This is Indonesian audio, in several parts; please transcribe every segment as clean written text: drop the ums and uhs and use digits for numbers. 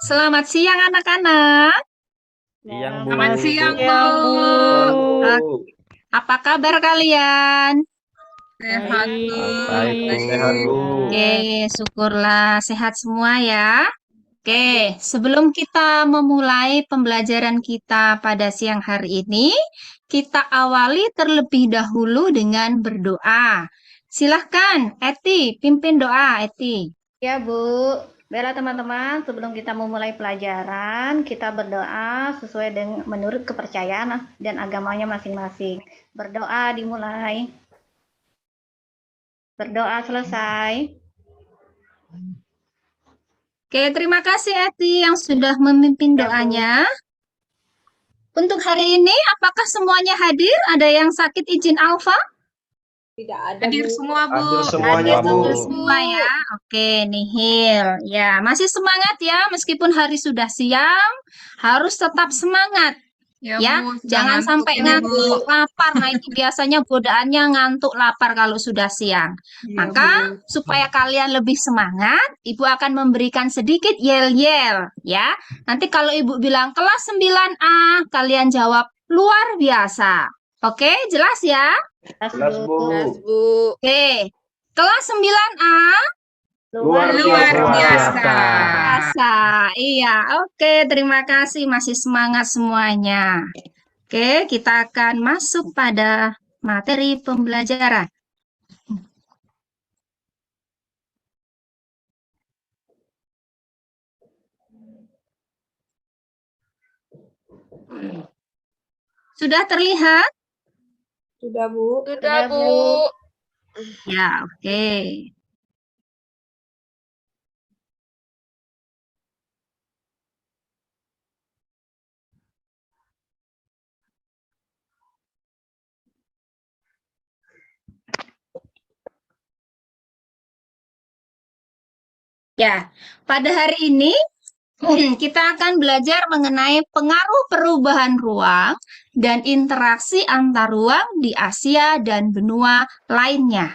Selamat siang anak-anak. Siang, Bu. Selamat siang, Bu. Siang, Bu. Apa kabar kalian? Sehat, Bu. Baik, Bu. Sehat, Bu. Oke, syukurlah sehat semua ya. Oke, sebelum kita memulai pembelajaran kita pada siang hari ini, kita awali terlebih dahulu dengan berdoa. Silahkan, Eti, pimpin doa, Eti. Ya, Bu. Baiklah teman-teman, sebelum kita memulai pelajaran, kita berdoa sesuai dengan menurut kepercayaan dan agamanya masing-masing. Berdoa dimulai. Berdoa selesai. Oke, terima kasih Eti yang sudah memimpin doanya. Untuk hari ini, apakah semuanya hadir? Ada yang sakit izin alfa? Tidak ada, Hadir semua, Bu. Hadir semuanya, Bu. Hadir semua ya. Oke, nihil. Ya, masih semangat ya. Meskipun hari sudah siang, harus tetap semangat. Ya, Bu, jangan sampai ini, ngantuk, lapar. Nah, itu biasanya godaannya ngantuk, lapar kalau sudah siang. Maka, supaya kalian lebih semangat, Ibu akan memberikan sedikit yel-yel, ya. Nanti kalau Ibu bilang kelas 9A, kalian jawab luar biasa. Oke, jelas ya? Jelas, Bu. Oke, kelas 9A. Luar biasa. Biasa. Iya, oke, terima kasih masih semangat semuanya. Oke, kita akan masuk pada materi pembelajaran. Sudah terlihat? Sudah, Bu. Sudah, Bu. Ya, oke. Ya, pada hari ini kita akan belajar mengenai pengaruh perubahan ruang dan interaksi antar ruang di Asia dan benua lainnya.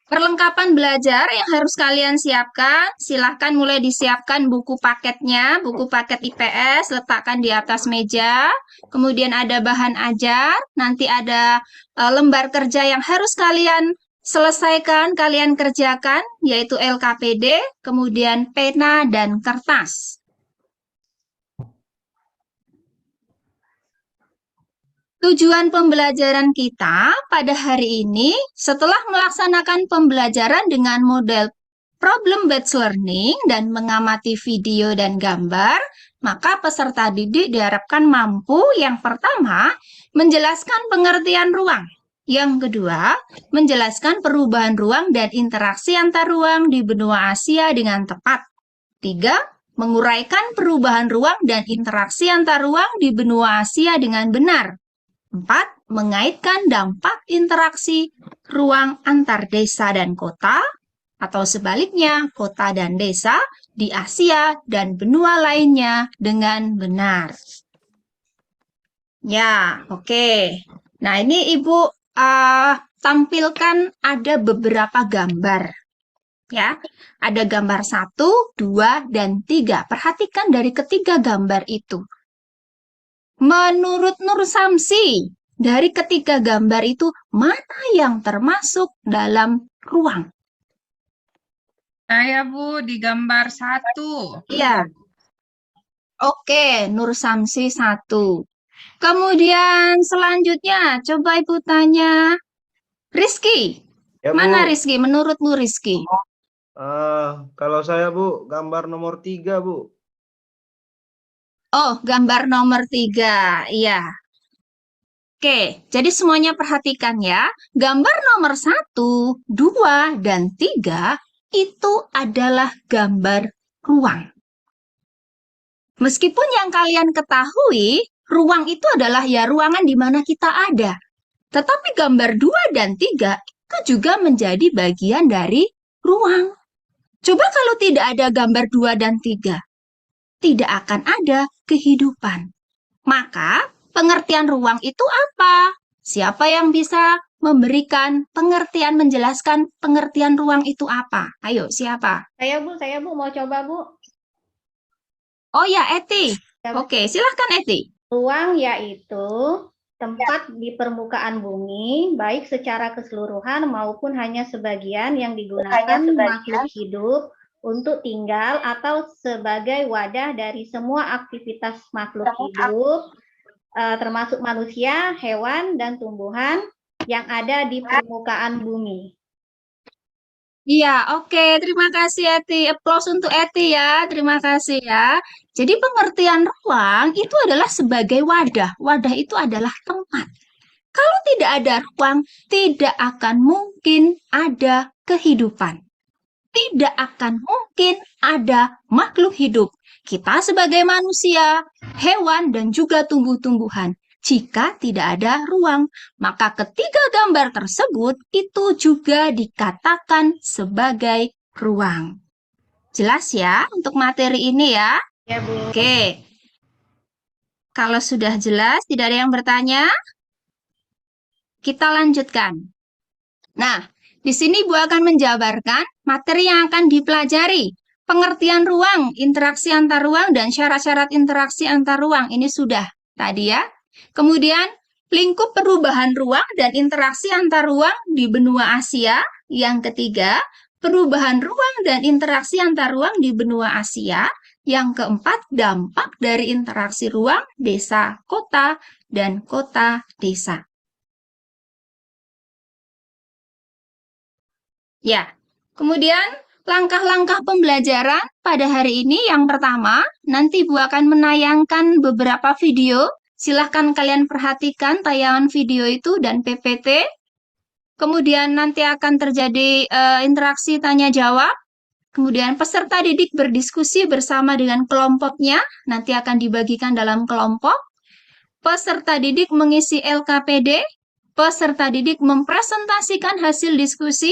Perlengkapan belajar yang harus kalian siapkan, silahkan mulai disiapkan buku paketnya, buku paket IPS, letakkan di atas meja. Kemudian ada bahan ajar, nanti ada lembar kerja yang harus kalian selesaikan, kalian kerjakan, yaitu LKPD, kemudian pena dan kertas. Tujuan pembelajaran kita pada hari ini, setelah melaksanakan pembelajaran dengan model problem-based learning dan mengamati video dan gambar, maka peserta didik diharapkan mampu yang pertama, menjelaskan pengertian ruang. Yang kedua, menjelaskan perubahan ruang dan interaksi antar ruang di benua Asia dengan tepat. Tiga, menguraikan perubahan ruang dan interaksi antar ruang di benua Asia dengan benar. 4. Mengaitkan dampak interaksi ruang antar desa dan kota, atau sebaliknya kota dan desa di Asia dan benua lainnya dengan benar. Ya, oke. Nah, ini Ibu tampilkan ada beberapa gambar. Ya, ada gambar 1, 2, dan 3. Perhatikan dari ketiga gambar itu. Menurut Nur Samsi, dari ketiga gambar itu, mana yang termasuk dalam ruang? Saya, Bu, di gambar 1. Iya. Oke, Nur Samsi 1. Kemudian selanjutnya, coba Ibu tanya. Rizky, Ya, Bu. mana Rizky? Menurutmu Rizky? Kalau saya, Bu, gambar nomor 3, Bu. Oh, gambar nomor 3. Iya. Oke, jadi semuanya perhatikan ya. Gambar nomor 1, 2, dan 3 itu adalah gambar ruang. Meskipun yang kalian ketahui, ruang itu adalah ya ruangan di mana kita ada. Tetapi gambar 2 dan 3 itu juga menjadi bagian dari ruang. Coba kalau tidak ada gambar 2 dan 3, tidak akan ada kehidupan. Maka, pengertian ruang itu apa? Siapa yang bisa memberikan pengertian, menjelaskan pengertian ruang itu apa? Ayo, siapa? Saya Bu, mau coba Bu. Oh ya, Eti. Ya, Bu. Oke, silahkan Eti. Ruang yaitu tempat di permukaan bumi, baik secara keseluruhan maupun hanya sebagian yang digunakan makhluk hidup untuk tinggal atau sebagai wadah dari semua aktivitas makhluk hidup, termasuk manusia, hewan, dan tumbuhan yang ada di permukaan bumi. Iya, oke. Terima kasih Eti. Applause untuk Eti ya. Terima kasih ya. Jadi pengertian ruang itu adalah sebagai wadah. Wadah itu adalah tempat. Kalau tidak ada ruang, tidak akan mungkin ada kehidupan. Tidak akan mungkin ada makhluk hidup. Kita sebagai manusia, hewan, dan juga tumbuh-tumbuhan. Jika tidak ada ruang, maka ketiga gambar tersebut itu juga dikatakan sebagai ruang. Jelas ya untuk materi ini ya? Ya, Bu. Oke. Kalau sudah jelas, tidak ada yang bertanya? Kita lanjutkan. Nah, di sini Bu akan menjabarkan materi yang akan dipelajari. Pengertian ruang, interaksi antar ruang, dan syarat-syarat interaksi antar ruang. Ini sudah tadi ya. Kemudian, lingkup perubahan ruang dan interaksi antar ruang di benua Asia. Yang ketiga, perubahan ruang dan interaksi antar ruang di benua Asia. Yang keempat, dampak dari interaksi ruang, desa, kota, dan kota, desa. Ya, kemudian langkah-langkah pembelajaran pada hari ini yang pertama, nanti Bu akan menayangkan beberapa video. Silahkan kalian perhatikan tayangan video itu dan PPT. Kemudian nanti akan terjadi interaksi tanya-jawab. Kemudian peserta didik berdiskusi bersama dengan kelompoknya, nanti akan dibagikan dalam kelompok. Peserta didik mengisi LKPD, peserta didik mempresentasikan hasil diskusi,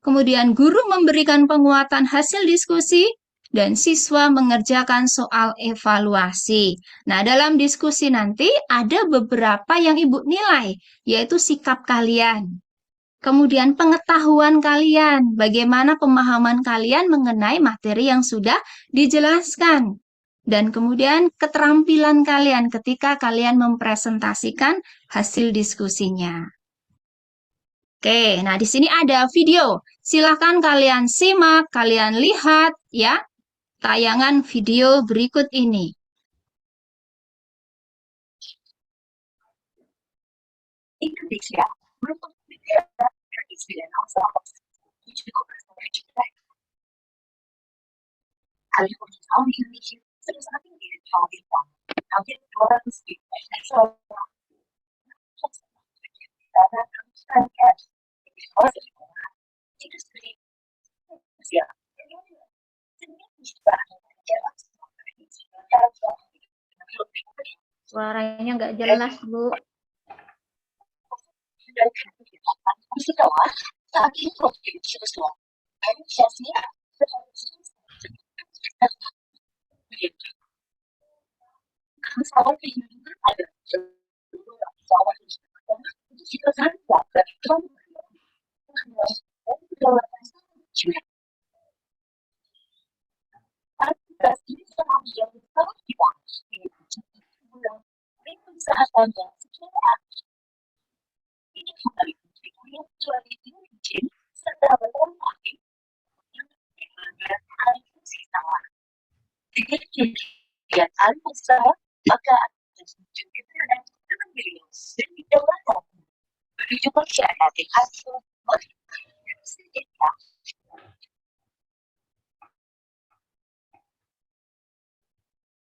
kemudian guru memberikan penguatan hasil diskusi, dan siswa mengerjakan soal evaluasi. Nah, dalam diskusi nanti ada beberapa yang Ibu nilai, yaitu sikap kalian. Kemudian pengetahuan kalian, bagaimana pemahaman kalian mengenai materi yang sudah dijelaskan. Dan kemudian keterampilan kalian ketika kalian mempresentasikan hasil diskusinya. Oke, nah di sini ada video. Silahkan kalian simak, kalian lihat ya tayangan video berikut ini. Indonesia merupakan negara berisi dan asal juga bersejarah. Hal yang tahun Indonesia terus akan dihadirkan. Hampir 200 nasional industri Asia. Suaranya nggak jelas, Bu. Setelah saat ini produksi siswa antusiasnya pesawat ini ada pesawat untuk kita tanpa saat anda secara ini kembali serta melengkapi alih fungsi sama. Dengan kegiatan alih fungsi sama, maka akan tunjukkan dan memilih dan didapatkan menuju masyarakat yang hasil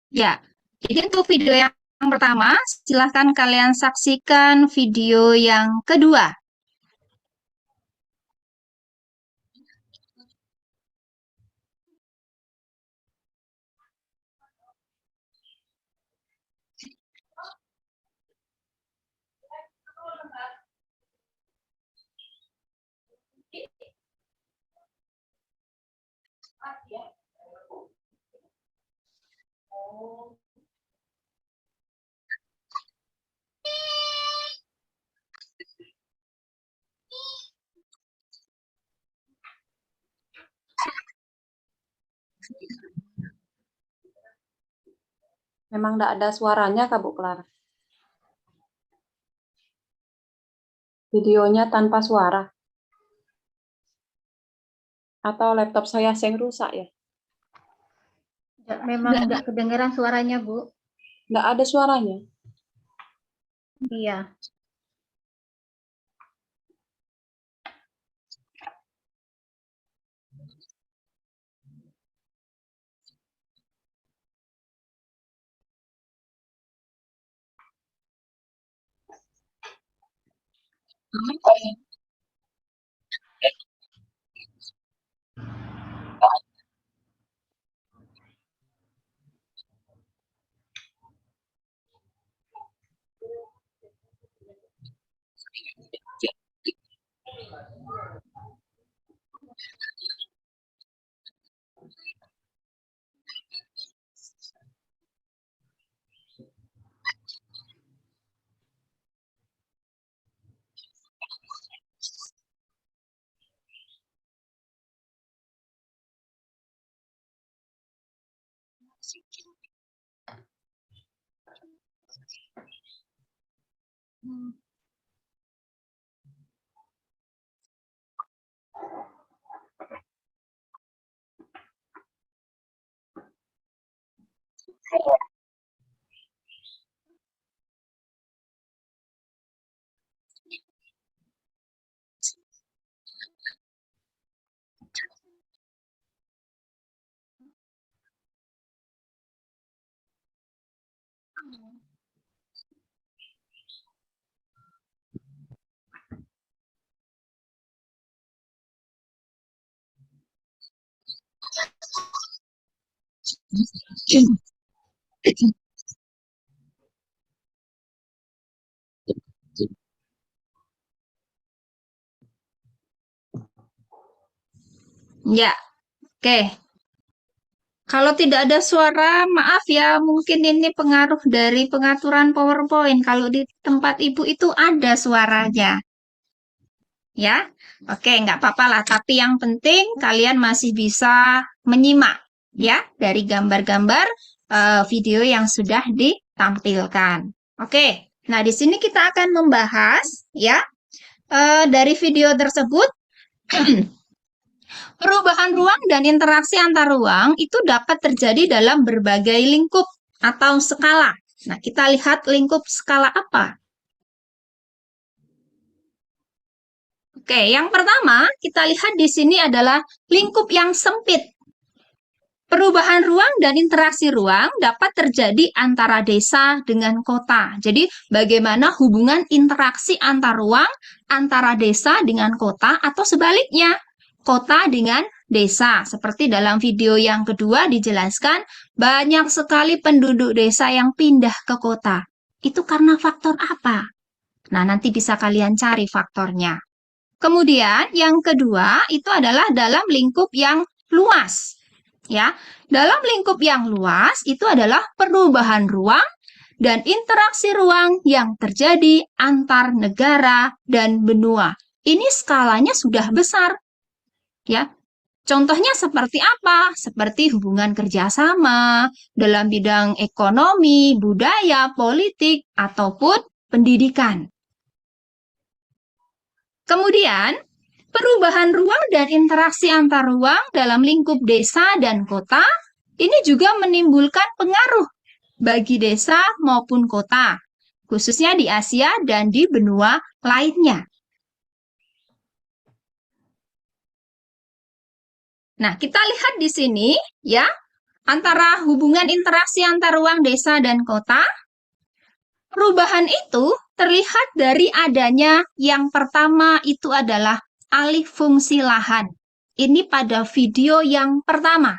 Ya, jadi untuk video yang pertama, silahkan kalian saksikan video yang kedua. Memang tidak ada suaranya, Kak Bu Clara. Videonya tanpa suara. Atau laptop saya yang rusak ya? Memang nggak kedengeran suaranya, Bu. Nggak ada suaranya. Iya. Ya, oke. Kalau tidak ada suara, maaf ya, mungkin ini pengaruh dari pengaturan PowerPoint. Kalau di tempat Ibu itu ada suaranya. Ya, oke, nggak apa-apa lah. Tapi yang penting kalian masih bisa menyimak ya dari gambar-gambar video yang sudah ditampilkan. Oke, nah di sini kita akan membahas ya dari video tersebut. Perubahan ruang dan interaksi antar ruang itu dapat terjadi dalam berbagai lingkup atau skala. Nah, kita lihat lingkup skala apa? Oke, yang pertama kita lihat di sini adalah lingkup yang sempit. Perubahan ruang dan interaksi ruang dapat terjadi antara desa dengan kota. Jadi, bagaimana hubungan interaksi antar ruang antara desa dengan kota atau sebaliknya? Kota dengan desa. Seperti dalam video yang kedua dijelaskan, banyak sekali penduduk desa yang pindah ke kota. Itu karena faktor apa? Nah, nanti bisa kalian cari faktornya. Kemudian, yang kedua itu adalah dalam lingkup yang luas. Ya, dalam lingkup yang luas itu adalah perubahan ruang dan interaksi ruang yang terjadi antar negara dan benua. Ini skalanya sudah besar. Ya, contohnya seperti apa? Seperti hubungan kerjasama dalam bidang ekonomi, budaya, politik, ataupun pendidikan. Kemudian, perubahan ruang dan interaksi antar ruang dalam lingkup desa dan kota ini juga menimbulkan pengaruh bagi desa maupun kota, khususnya di Asia dan di benua lainnya. Nah, kita lihat di sini ya, antara hubungan interaksi antar ruang desa dan kota. Perubahan itu terlihat dari adanya yang pertama itu adalah alih fungsi lahan. Ini pada video yang pertama.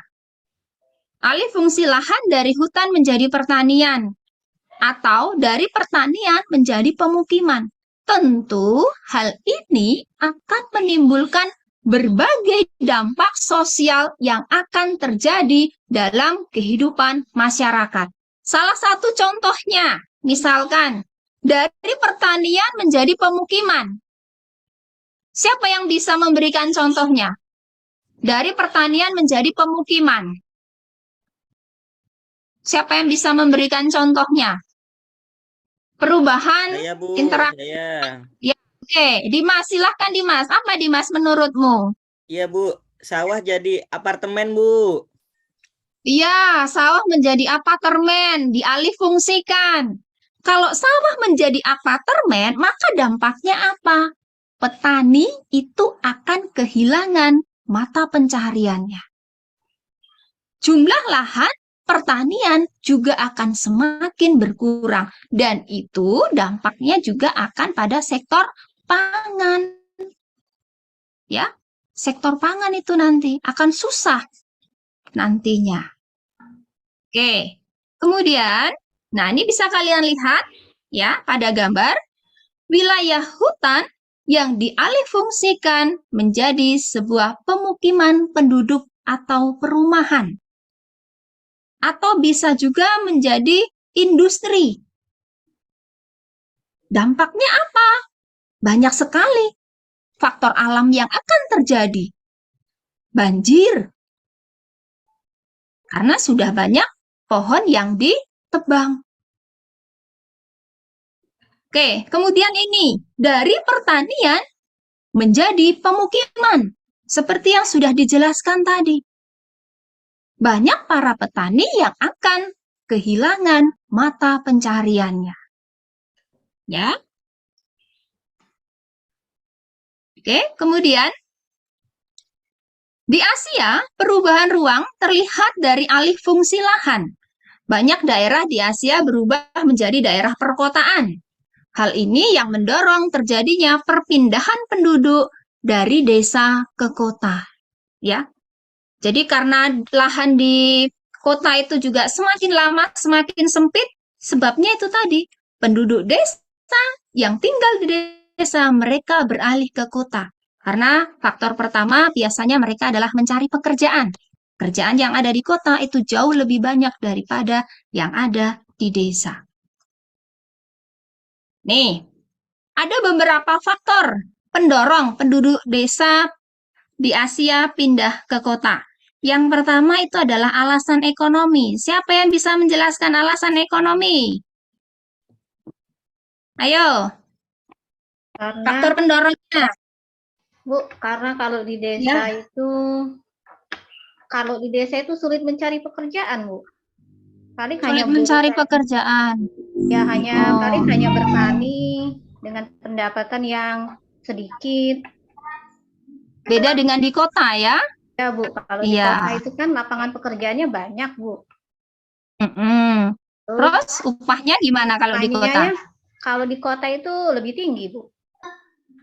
Alih fungsi lahan dari hutan menjadi pertanian atau dari pertanian menjadi pemukiman. Tentu hal ini akan menimbulkan berbagai dampak sosial yang akan terjadi dalam kehidupan masyarakat. Salah satu contohnya, misalkan dari pertanian menjadi pemukiman. Siapa yang bisa memberikan contohnya? Dari pertanian menjadi pemukiman. Siapa yang bisa memberikan contohnya? Perubahan Saya, Bu. interaksi. Saya. Ya, oke. Dimas, silahkan Dimas. Apa Dimas menurutmu? Iya, Bu. Sawah jadi apartemen, Bu. Iya, sawah menjadi apartemen, dialihfungsikan. Kalau sawah menjadi apartemen, maka dampaknya apa? Petani itu akan kehilangan mata pencahariannya. Jumlah lahan pertanian juga akan semakin berkurang, dan itu dampaknya juga akan pada sektor pangan. Ya, sektor pangan itu nanti akan susah nantinya. Oke, kemudian, nah ini bisa kalian lihat ya pada gambar, wilayah hutan yang dialihfungsikan menjadi sebuah pemukiman penduduk atau perumahan. Atau bisa juga menjadi industri. Dampaknya apa? Banyak sekali faktor alam yang akan terjadi. Banjir. Karena sudah banyak pohon yang ditebang. Oke, kemudian ini, dari pertanian menjadi pemukiman, seperti yang sudah dijelaskan tadi. Banyak para petani yang akan kehilangan mata pencahariannya. Ya. Oke, kemudian di Asia, perubahan ruang terlihat dari alih fungsi lahan. Banyak daerah di Asia berubah menjadi daerah perkotaan. Hal ini yang mendorong terjadinya perpindahan penduduk dari desa ke kota. Ya. Jadi karena lahan di kota itu juga semakin lama semakin sempit, sebabnya itu tadi, penduduk desa yang tinggal di desa mereka beralih ke kota. Karena faktor pertama biasanya mereka adalah mencari pekerjaan. Pekerjaan yang ada di kota itu jauh lebih banyak daripada yang ada di desa. Nih, ada beberapa faktor pendorong penduduk desa di Asia pindah ke kota. Yang pertama itu adalah alasan ekonomi. Siapa yang bisa menjelaskan alasan ekonomi? Ayo. Faktor pendorongnya. Bu, karena kalau di desa itu sulit mencari pekerjaan, Bu. Paling hanya mencari pekerjaan. Ya, paling hanya bertani dengan pendapatan yang sedikit. Beda dengan di kota ya? Ya, Bu. Kalau di kota itu kan lapangan pekerjaannya banyak, Bu. Terus upahnya gimana kalau di kota? Kalau di kota itu lebih tinggi, Bu.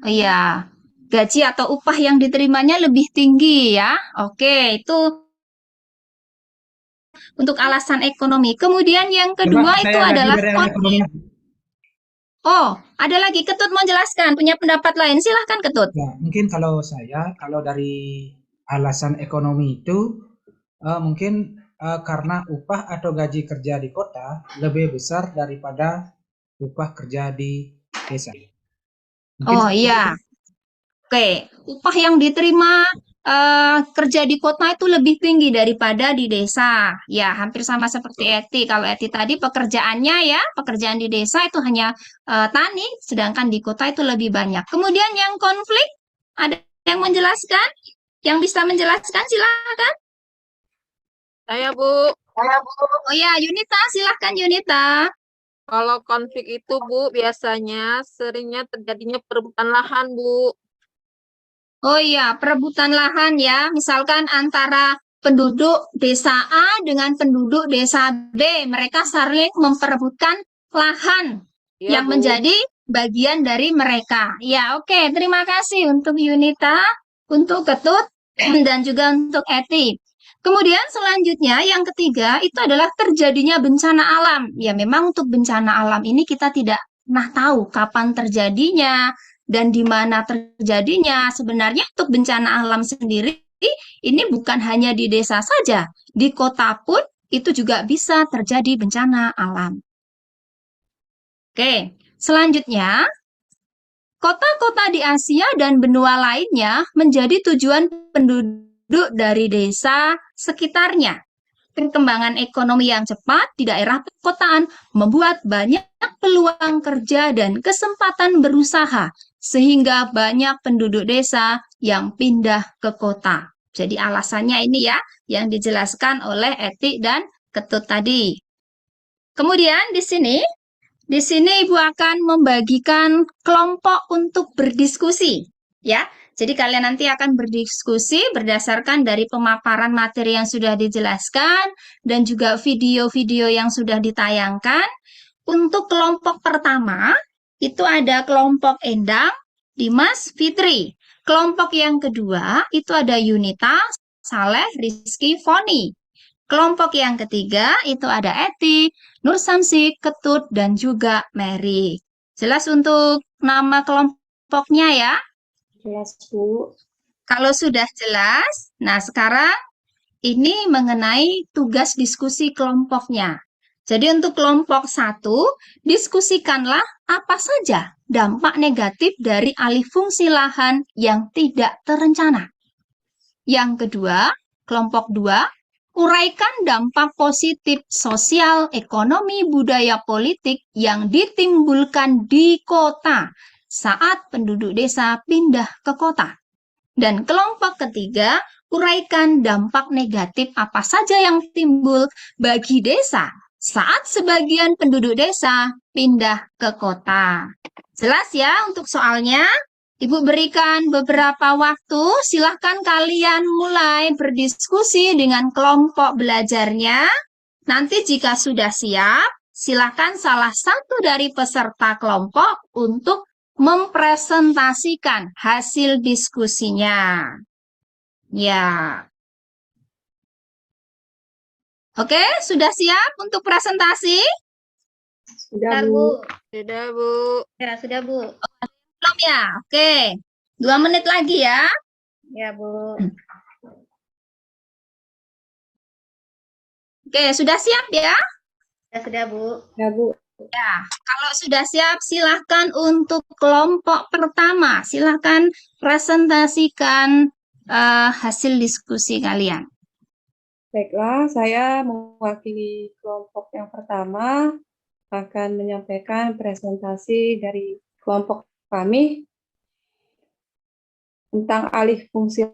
Iya. Gaji atau upah yang diterimanya lebih tinggi ya. Oke, itu untuk alasan ekonomi. Kemudian yang kedua itu adalah Oh, ada lagi. Ketut mau jelaskan, punya pendapat lain. Silahkan Ketut. Ya, mungkin kalau dari alasan ekonomi itu mungkin karena upah atau gaji kerja di kota lebih besar daripada upah kerja di desa. Oh iya. Oke, upah yang diterima kerja di kota itu lebih tinggi daripada di desa. Ya, hampir sama seperti Eti. Kalau Eti tadi pekerjaannya ya, pekerjaan di desa itu hanya tani, sedangkan di kota itu lebih banyak. Kemudian yang konflik, ada yang menjelaskan? Yang bisa menjelaskan, silakan. Saya, Bu. Oh ya, Yunita, silahkan Yunita. Kalau konflik itu, Bu, biasanya seringnya terjadinya perebutan lahan, Bu. Oh iya, perebutan lahan ya. Misalkan antara penduduk desa A dengan penduduk desa B. Mereka saling memperebutkan lahan yang menjadi bagian dari mereka. Ya, oke. Terima kasih untuk Yunita, untuk Ketut, dan juga untuk Eti. Kemudian selanjutnya yang ketiga itu adalah terjadinya bencana alam. Ya, memang untuk bencana alam ini kita tidak pernah tahu kapan terjadinya dan di mana terjadinya. Sebenarnya untuk bencana alam sendiri ini bukan hanya di desa saja, di kota pun itu juga bisa terjadi bencana alam. Oke, selanjutnya kota-kota di Asia dan benua lainnya menjadi tujuan penduduk dari desa sekitarnya. perkembangan ekonomi yang cepat di daerah perkotaan membuat banyak peluang kerja dan kesempatan berusaha, sehingga banyak penduduk desa yang pindah ke kota. Jadi alasannya ini ya, yang dijelaskan oleh Etik dan Ketut tadi. Kemudian di sini Ibu akan membagikan kelompok untuk berdiskusi, ya. Jadi kalian nanti akan berdiskusi berdasarkan dari pemaparan materi yang sudah dijelaskan dan juga video-video yang sudah ditayangkan. Untuk kelompok pertama, itu ada kelompok Endang, Dimas, Fitri. Kelompok yang kedua, itu ada Yunita, Saleh, Rizky, Foni. Kelompok yang ketiga, itu ada Eti, Nur Samsi, Ketut, dan juga Mary. Jelas untuk nama kelompoknya ya? Jelas, Bu. Kalau sudah jelas, nah sekarang ini mengenai tugas diskusi kelompoknya. Jadi untuk kelompok 1, diskusikanlah apa saja dampak negatif dari alih fungsi lahan yang tidak terencana. Yang kedua, kelompok 2, uraikan dampak positif sosial, ekonomi, budaya, politik yang ditimbulkan di kota saat penduduk desa pindah ke kota. Dan kelompok ketiga, uraikan dampak negatif apa saja yang timbul bagi desa saat sebagian penduduk desa pindah ke kota. Jelas ya untuk soalnya? Ibu berikan beberapa waktu, silahkan kalian mulai berdiskusi dengan kelompok belajarnya. Nanti jika sudah siap, silahkan salah satu dari peserta kelompok untuk mempresentasikan hasil diskusinya. Ya. Oke, sudah siap untuk presentasi? Sudah, Bentar, Bu. Bu. Sudah, Bu. Ya, sudah, Bu. Belum ya? Oke. 2 menit lagi ya. Ya, Bu. Oke, sudah siap ya? Ya, sudah, Bu. Ya, Bu. Ya, kalau sudah siap, silahkan untuk kelompok pertama. Silahkan presentasikan hasil diskusi kalian. Baiklah, saya mewakili kelompok yang pertama akan menyampaikan presentasi dari kelompok kami tentang alih fungsi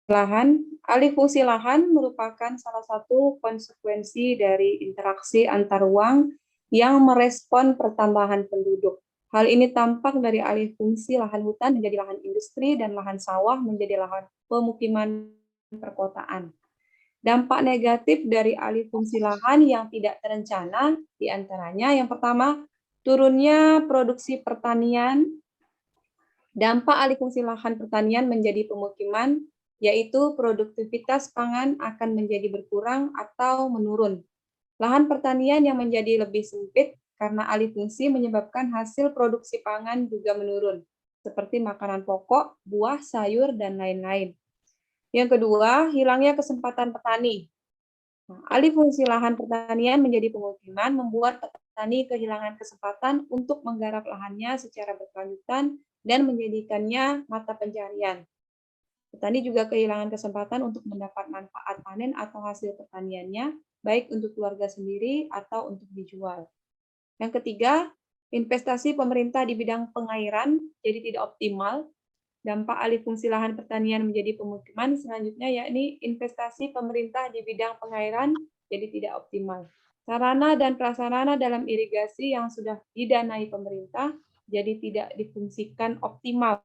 lahan. Alih fungsi lahan merupakan salah satu konsekuensi dari interaksi antar ruang yang merespon pertambahan penduduk. Hal ini tampak dari alih fungsi lahan hutan menjadi lahan industri dan lahan sawah menjadi lahan pemukiman perkotaan. Dampak negatif dari alih fungsi lahan yang tidak terencana diantaranya yang pertama, turunnya produksi pertanian. Dampak alih fungsi lahan pertanian menjadi pemukiman, yaitu produktivitas pangan akan menjadi berkurang atau menurun. Lahan pertanian yang menjadi lebih sempit karena alih fungsi menyebabkan hasil produksi pangan juga menurun, seperti makanan pokok, buah, sayur, dan lain-lain. Yang kedua, hilangnya kesempatan petani. Nah, alih fungsi lahan pertanian menjadi pemukiman membuat petani kehilangan kesempatan untuk menggarap lahannya secara berkelanjutan dan menjadikannya mata pencarian. Petani juga kehilangan kesempatan untuk mendapat manfaat panen atau hasil pertaniannya, baik untuk keluarga sendiri atau untuk dijual. Yang ketiga, investasi pemerintah di bidang pengairan jadi tidak optimal. Dampak alih fungsi lahan pertanian menjadi pemukiman selanjutnya yakni investasi pemerintah di bidang pengairan jadi tidak optimal. Sarana dan prasarana dalam irigasi yang sudah didanai pemerintah jadi tidak difungsikan optimal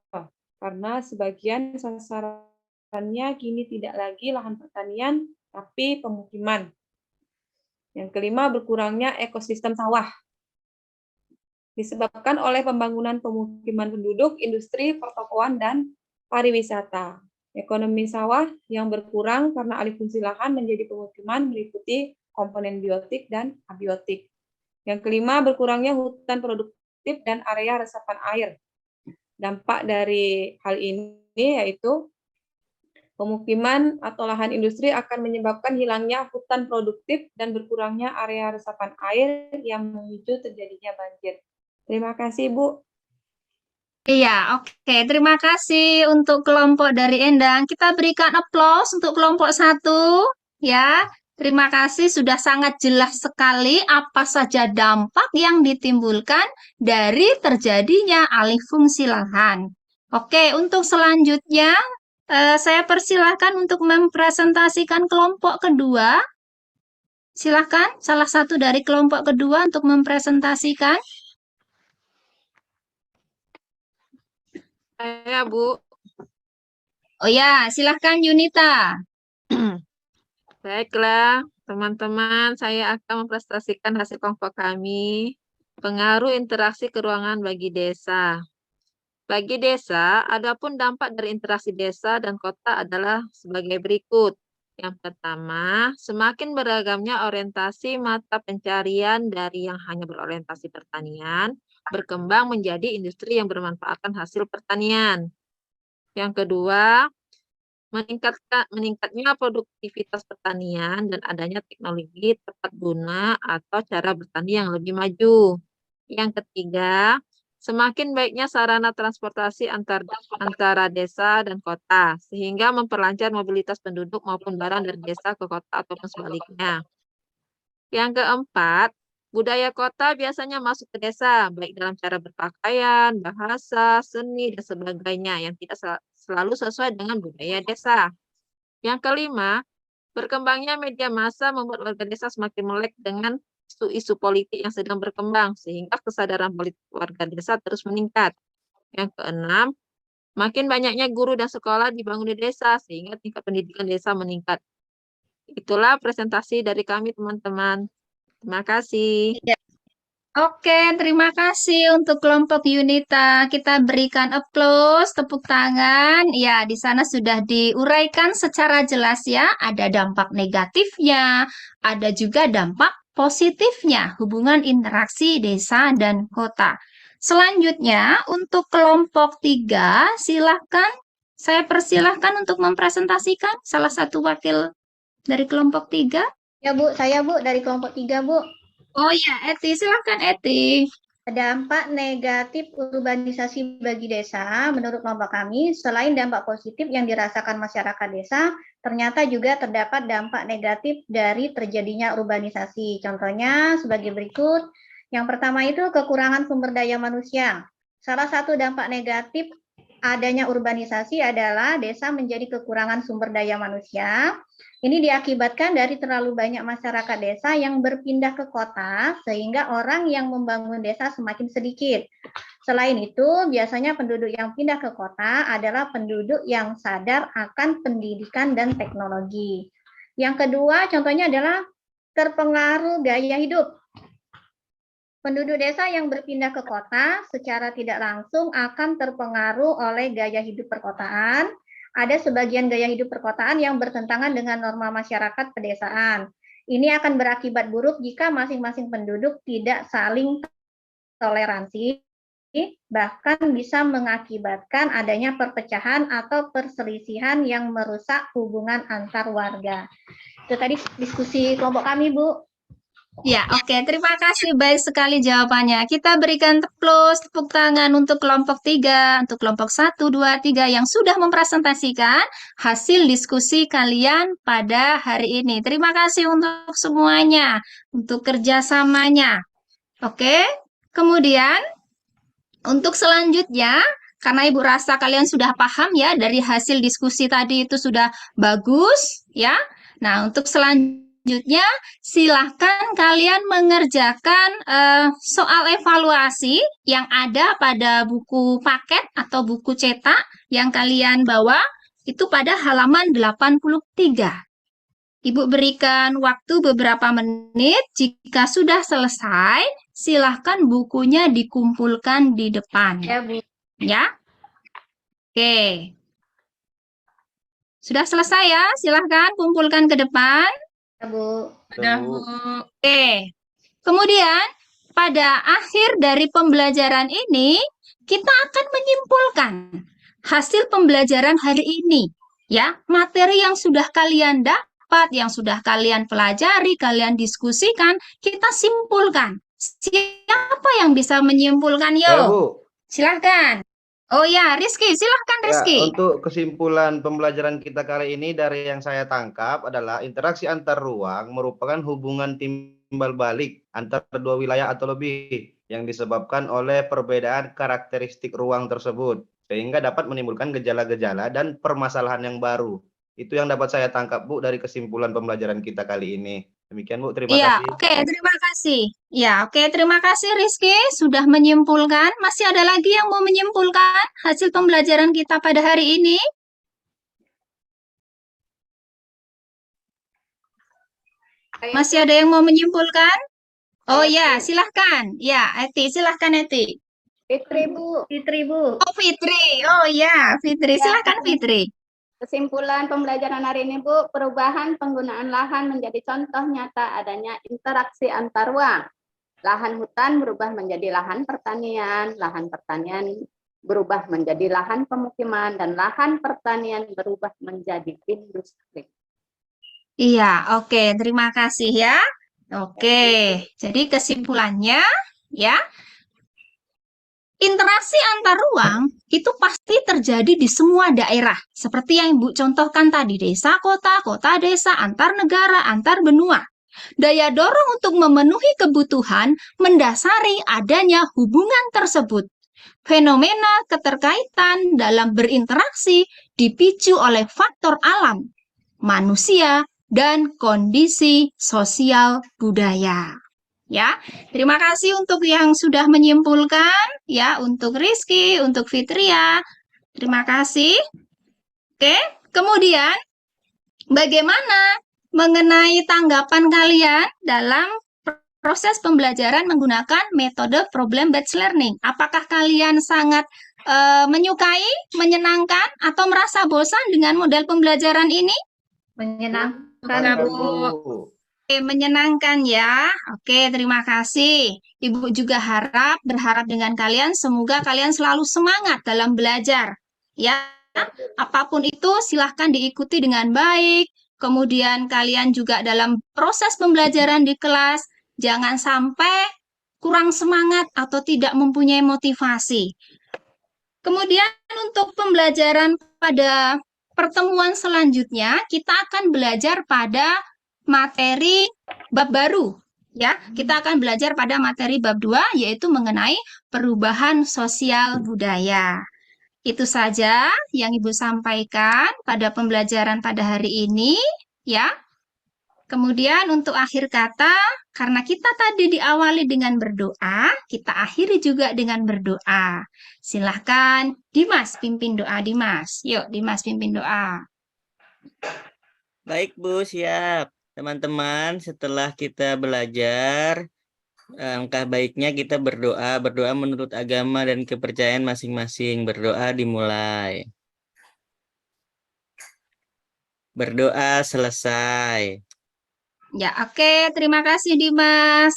karena sebagian sasarannya kini tidak lagi lahan pertanian tapi pemukiman. Yang kelima, berkurangnya ekosistem sawah. Disebabkan oleh pembangunan pemukiman penduduk, industri, pertokoan, dan pariwisata. Ekonomi sawah yang berkurang karena alih fungsi lahan menjadi pemukiman meliputi komponen biotik dan abiotik. Yang kelima, berkurangnya hutan produktif dan area resapan air. Dampak dari hal ini yaitu pemukiman atau lahan industri akan menyebabkan hilangnya hutan produktif dan berkurangnya area resapan air yang memicu terjadinya banjir. Terima kasih, Bu. Iya, oke. Terima kasih untuk kelompok dari Endang. Kita berikan aplaus untuk kelompok 1, ya. Terima kasih, sudah sangat jelas sekali apa saja dampak yang ditimbulkan dari terjadinya alih fungsi lahan. Oke, untuk selanjutnya saya persilahkan untuk mempresentasikan kelompok kedua. Silahkan salah satu dari kelompok kedua untuk mempresentasikan. Saya, Bu. Oh ya, silahkan Yunita. Baiklah, teman-teman, saya akan mempresentasikan hasil kelompok kami, pengaruh interaksi keuangan bagi desa. Bagi desa, adapun dampak dari interaksi desa dan kota adalah sebagai berikut. Yang pertama, semakin beragamnya orientasi mata pencarian dari yang hanya berorientasi pertanian, berkembang menjadi industri yang bermanfaatkan hasil pertanian. Yang kedua, meningkatnya produktivitas pertanian dan adanya teknologi tepat guna atau cara bertani yang lebih maju. Yang ketiga, semakin baiknya sarana transportasi antara desa dan kota, sehingga memperlancar mobilitas penduduk maupun barang dari desa ke kota ataupun sebaliknya. Yang keempat, budaya kota biasanya masuk ke desa, baik dalam cara berpakaian, bahasa, seni, dan sebagainya yang tidak selalu sesuai dengan budaya desa. Yang kelima, berkembangnya media massa membuat warga desa semakin melek dengan isu-isu politik yang sedang berkembang, sehingga kesadaran politik warga desa terus meningkat. Yang keenam, makin banyaknya guru dan sekolah dibangun di desa, sehingga tingkat pendidikan desa meningkat. Itulah presentasi dari kami, teman-teman. Terima kasih. Oke, terima kasih untuk kelompok Yunita. Kita berikan aplaus, tepuk tangan. Ya, di sana sudah diuraikan secara jelas ya. Ada dampak negatifnya, ada juga dampak positifnya, hubungan interaksi desa dan kota. Selanjutnya, untuk kelompok 3, silakan saya persilahkan untuk mempresentasikan salah satu wakil dari kelompok 3. Ya Bu, saya Bu dari kelompok 3 Bu. Oh ya, Eti, silakan Eti. Dampak negatif urbanisasi bagi desa, menurut kelompok kami, selain dampak positif yang dirasakan masyarakat desa, ternyata juga terdapat dampak negatif dari terjadinya urbanisasi. Contohnya sebagai berikut. Yang pertama itu kekurangan sumber daya manusia. Salah satu dampak negatif adanya urbanisasi adalah desa menjadi kekurangan sumber daya manusia. Ini diakibatkan dari terlalu banyak masyarakat desa yang berpindah ke kota, sehingga orang yang membangun desa semakin sedikit. Selain itu, biasanya penduduk yang pindah ke kota adalah penduduk yang sadar akan pendidikan dan teknologi. Yang kedua, contohnya adalah terpengaruh gaya hidup. Penduduk desa yang berpindah ke kota secara tidak langsung akan terpengaruh oleh gaya hidup perkotaan. Ada sebagian gaya hidup perkotaan yang bertentangan dengan norma masyarakat pedesaan. Ini akan berakibat buruk jika masing-masing penduduk tidak saling toleransi, bahkan bisa mengakibatkan adanya perpecahan atau perselisihan yang merusak hubungan antar warga. Itu tadi diskusi kelompok kami, Bu. Ya, oke. Terima kasih. Baik sekali jawabannya. Kita berikan tepuk tangan untuk kelompok 3, untuk kelompok 1, 2, 3 yang sudah mempresentasikan hasil diskusi kalian pada hari ini. Terima kasih untuk semuanya, untuk kerjasamanya. Oke. Kemudian, untuk selanjutnya, karena Ibu rasa kalian sudah paham ya, dari hasil diskusi tadi itu sudah bagus, ya. Nah, untuk selanjutnya, silahkan kalian mengerjakan soal evaluasi yang ada pada buku paket atau buku cetak yang kalian bawa itu pada halaman 83. Ibu berikan waktu beberapa menit. Jika sudah selesai, silahkan bukunya dikumpulkan di depan. Ya, Bu. Ya? Oke. Sudah selesai ya? Silahkan kumpulkan ke depan. Ya, Bu. Sudah, Bu. Oke. Kemudian, pada akhir dari pembelajaran ini, kita akan menyimpulkan hasil pembelajaran hari ini. Ya, materi yang sudah kalian dapat, yang sudah kalian pelajari, kalian diskusikan, kita simpulkan. Siapa yang bisa menyimpulkan? Yo, Saya, Bu. silahkan. Oh ya, Rizky, silahkan Ya, Rizky. untuk kesimpulan pembelajaran kita kali ini dari yang saya tangkap adalah interaksi antar ruang merupakan hubungan timbal balik antar dua wilayah atau lebih yang disebabkan oleh perbedaan karakteristik ruang tersebut sehingga dapat menimbulkan gejala-gejala dan permasalahan yang baru. Itu yang dapat saya tangkap, Bu, dari kesimpulan pembelajaran kita kali ini. Demikian, Bu. Terima Iya, kasih. oke, terima kasih. Ya, oke, terima kasih Rizky sudah menyimpulkan. Masih ada lagi yang mau menyimpulkan hasil pembelajaran kita pada hari ini? Masih ada yang mau menyimpulkan? Oh ya, silahkan. Ya, Eti, silahkan Eti. Fitri, Bu. Fitri, Bu. Oh, Fitri. Oh ya, Fitri. Ya, Silahkan Fitri. kesimpulan pembelajaran hari ini, Bu, perubahan penggunaan lahan menjadi contoh nyata adanya interaksi antar ruang. Lahan hutan berubah menjadi lahan pertanian berubah menjadi lahan pemukiman, dan lahan pertanian berubah menjadi industri. Iya, oke, terima kasih ya. Oke, jadi kesimpulannya ya, interaksi antar ruang itu pasti terjadi di semua daerah. Seperti yang Ibu contohkan tadi, desa, kota, desa, antar negara, antar benua. Daya dorong untuk memenuhi kebutuhan mendasari adanya hubungan tersebut. Fenomena keterkaitan dalam berinteraksi dipicu oleh faktor alam, manusia, dan kondisi sosial budaya. Ya, terima kasih untuk yang sudah menyimpulkan, ya, untuk Rizky, untuk Fitria. Terima kasih. Oke, kemudian bagaimana mengenai tanggapan kalian dalam proses pembelajaran menggunakan metode problem-based learning? Apakah kalian sangat menyukai, menyenangkan, atau merasa bosan dengan model pembelajaran ini? Menyenangkan, Bu. Oke, menyenangkan ya. Oke, terima kasih. Ibu juga berharap dengan kalian, semoga kalian selalu semangat dalam belajar. Ya, apapun itu silahkan diikuti dengan baik. Kemudian kalian juga dalam proses pembelajaran di kelas, jangan sampai kurang semangat atau tidak mempunyai motivasi. Kemudian untuk pembelajaran pada pertemuan selanjutnya, kita akan belajar pada materi bab baru. Ya, kita akan belajar pada materi bab 2, yaitu mengenai perubahan sosial budaya. Itu saja yang Ibu sampaikan pada pembelajaran pada hari ini, ya. Kemudian untuk akhir kata, karena kita tadi diawali dengan berdoa, kita akhiri juga dengan berdoa. Silahkan Dimas pimpin doa, Dimas. Yuk, Dimas pimpin doa. Baik, Bu, siap. Teman-teman, setelah kita belajar, langkah baiknya kita berdoa menurut agama dan kepercayaan masing-masing. Berdoa dimulai. Berdoa selesai. Ya, oke. Terima kasih, Dimas.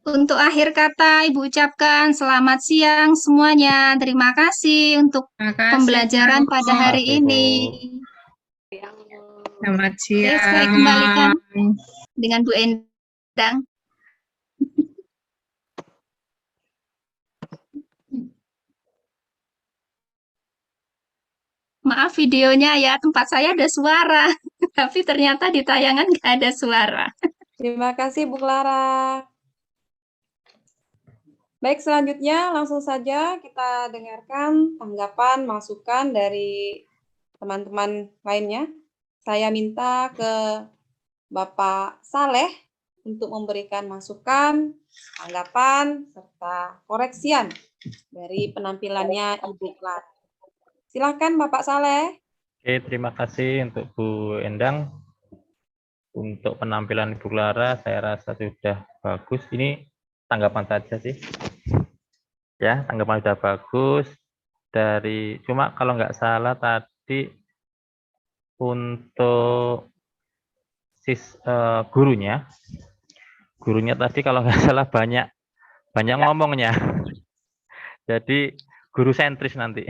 Untuk akhir kata, Ibu ucapkan selamat siang semuanya. Terima kasih untuk pembelajaran pada hari ini. Selamat Oke, saya siang. kembalikan dengan Bu Endang. Maaf videonya ya, tempat saya ada suara. Tapi ternyata di tayangan nggak ada suara. Terima kasih Bu Clara. Baik, selanjutnya langsung saja kita dengarkan tanggapan masukan dari teman-teman lainnya. Saya minta ke Bapak Saleh untuk memberikan masukan, tanggapan, serta koreksian dari penampilannya Ibu Clara. Silakan Bapak Saleh. Oke, terima kasih untuk Bu Endang. Untuk penampilan Ibu Clara, saya rasa sudah bagus. Ini tanggapan saja sih. Ya, tanggapan sudah bagus. Cuma kalau nggak salah tadi untuk gurunya tadi kalau nggak salah banyak ngomongnya. Jadi guru sentris nanti.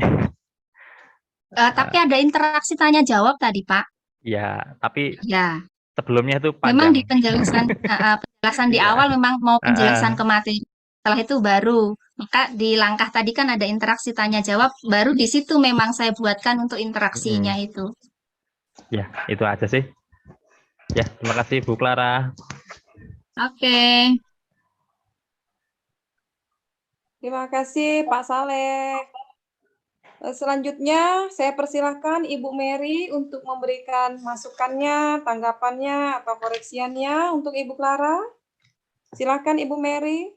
Tapi ada interaksi tanya jawab tadi, Pak. Ya, tapi Ya, sebelumnya itu memang panjang. di penjelasan di awal memang mau penjelasan ke materi. Setelah itu baru, maka di langkah tadi kan ada interaksi tanya jawab, baru di situ memang saya buatkan untuk interaksinya itu. Ya, itu aja sih. Ya, terima kasih Bu Clara. Oke. Terima kasih Pak Saleh. Selanjutnya saya persilahkan Ibu Mary untuk memberikan masukannya, tanggapannya, atau koreksiannya untuk Ibu Clara. Silakan Ibu Mary.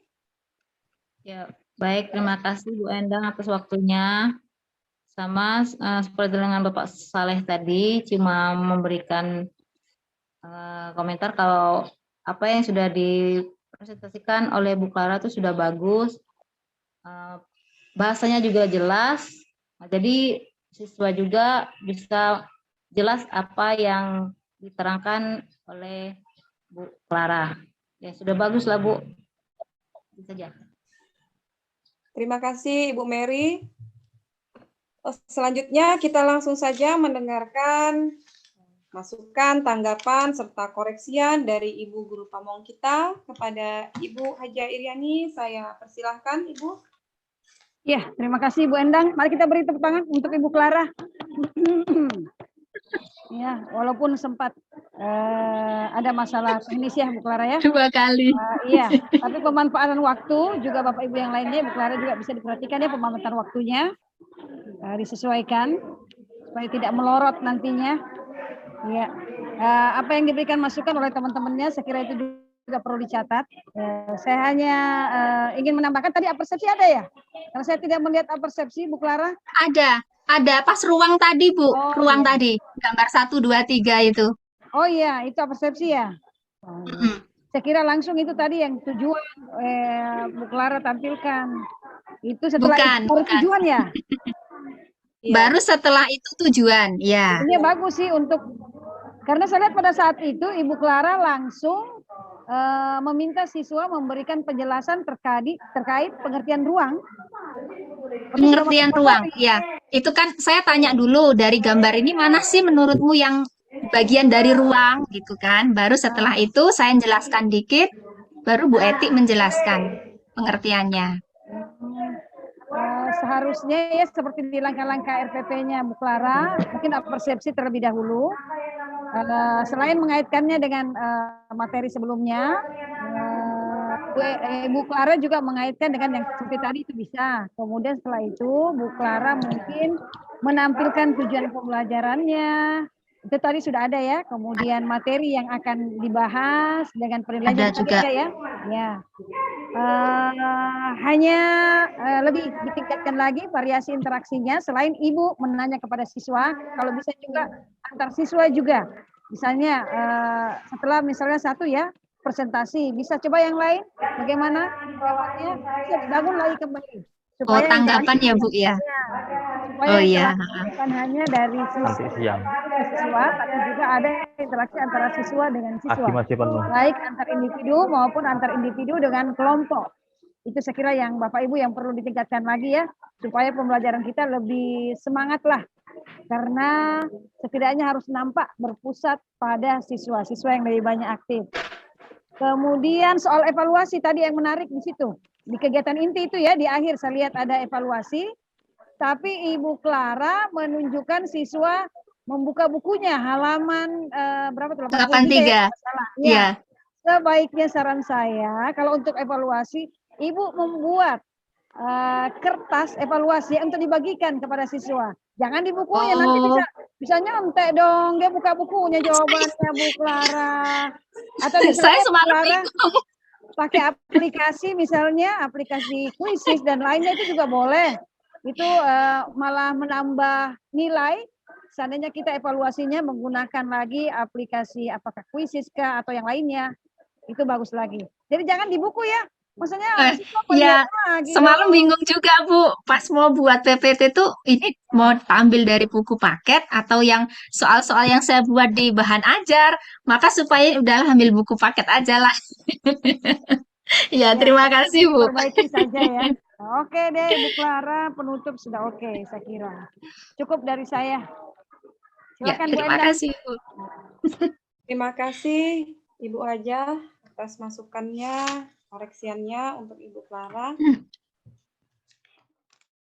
Ya, baik, terima kasih Bu Endang atas waktunya. Sama seperti dengan Bapak Saleh tadi, cuma memberikan komentar kalau apa yang sudah dipresentasikan oleh Bu Clara itu sudah bagus. Bahasanya juga jelas, jadi siswa juga bisa jelas apa yang diterangkan oleh Bu Clara. Ya, sudah bagus lah Bu. Itu saja. Terima kasih Ibu Mary. Selanjutnya kita langsung saja mendengarkan masukan, tanggapan, serta koreksian dari Ibu Guru Pamong kita kepada Ibu Haja Iriani. Saya persilahkan Ibu. Ya, terima kasih Bu Endang. Mari kita beri tepuk tangan untuk Ibu Clara. Ya, walaupun sempat ada masalah teknis ya Bu Clara ya. 2 kali. Iya, tapi pemanfaatan waktu juga Bapak Ibu yang lainnya, Bu Clara juga bisa diperhatikan ya pemanfaatan waktunya. Disesuaikan supaya tidak melorot nantinya. Ya, apa yang diberikan masukan oleh teman-temannya, saya kira itu juga perlu dicatat. Saya hanya ingin menambahkan tadi apersepsi ada ya? Kalau saya tidak melihat apersepsi, Bu Clara. Ada pas ruang tadi Bu, ruang tadi, gambar 1, 2, 3 itu. Oh iya, itu apersepsi ya. Saya kira langsung itu tadi yang tujuan Bu Clara tampilkan. Itu setelah itu tujuan ya? Baru setelah itu tujuan, ya. Ini bagus sih untuk, karena saya lihat pada saat itu Ibu Clara langsung meminta siswa memberikan penjelasan terkait pengertian ruang. Pengertian ruang, ya. Itu kan saya tanya dulu dari gambar ini mana sih menurutmu yang bagian dari ruang gitu kan. Baru setelah itu saya jelaskan dikit, baru Bu Eti menjelaskan pengertiannya. Seharusnya ya seperti di langkah-langkah RPP-nya Bu Clara, mungkin persepsi terlebih dahulu. Selain mengaitkannya dengan materi sebelumnya, Bu Clara juga mengaitkan dengan yang seperti tadi itu bisa. Kemudian setelah itu Bu Clara mungkin menampilkan tujuan pembelajarannya. Itu tadi sudah ada ya. Kemudian materi yang akan dibahas dengan penilaian juga ada ya. Ya. Hanya lebih ditingkatkan lagi variasi interaksinya. Selain Ibu menanya kepada siswa, kalau bisa juga antar siswa juga. Misalnya setelah misalnya satu ya presentasi, bisa coba yang lain bagaimana jawabnya, bisa dibangun lagi kembali. Supaya tanggapan ya Bu ya. Supaya bukan hanya dari siswa, tapi juga ada interaksi antara siswa dengan siswa. Baik antar individu maupun antar individu dengan kelompok. Itu saya kira yang Bapak Ibu yang perlu ditingkatkan lagi ya, supaya pembelajaran kita lebih semangat lah. Karena setidaknya harus nampak berpusat pada siswa-siswa yang lebih banyak aktif. Kemudian soal evaluasi tadi yang menarik di situ. Di kegiatan inti itu ya, di akhir saya lihat ada evaluasi. Tapi Ibu Clara menunjukkan siswa membuka bukunya halaman berapa tuh? 83. Ya. Sebaiknya saran saya kalau untuk evaluasi Ibu membuat kertas evaluasi untuk dibagikan kepada siswa. Jangan di bukunya, nanti bisa nyontek dong. Dia buka bukunya jawabannya Bu Clara. Atau saya semalam pakai aplikasi misalnya, aplikasi Quizizz dan lainnya itu juga boleh. Itu malah menambah nilai. Seandainya kita evaluasinya menggunakan lagi aplikasi apakah Quizizz kah atau yang lainnya, itu bagus lagi. Jadi jangan di buku ya. Maksudnya ya semalam bingung juga Bu, pas mau buat PPT tuh ini mau ambil dari buku paket atau yang soal-soal yang saya buat di bahan ajar, maka supaya udahlah ambil buku paket aja lah. Ya, terima kasih Bu. Perbaiki saja ya. Oke deh Bu Clara, penutup sudah oke saya kira. Cukup dari saya. Silakan ya, terima kasih Bu. Terima kasih Ibu Haja atas masukannya. koreksiannya untuk Ibu Clara.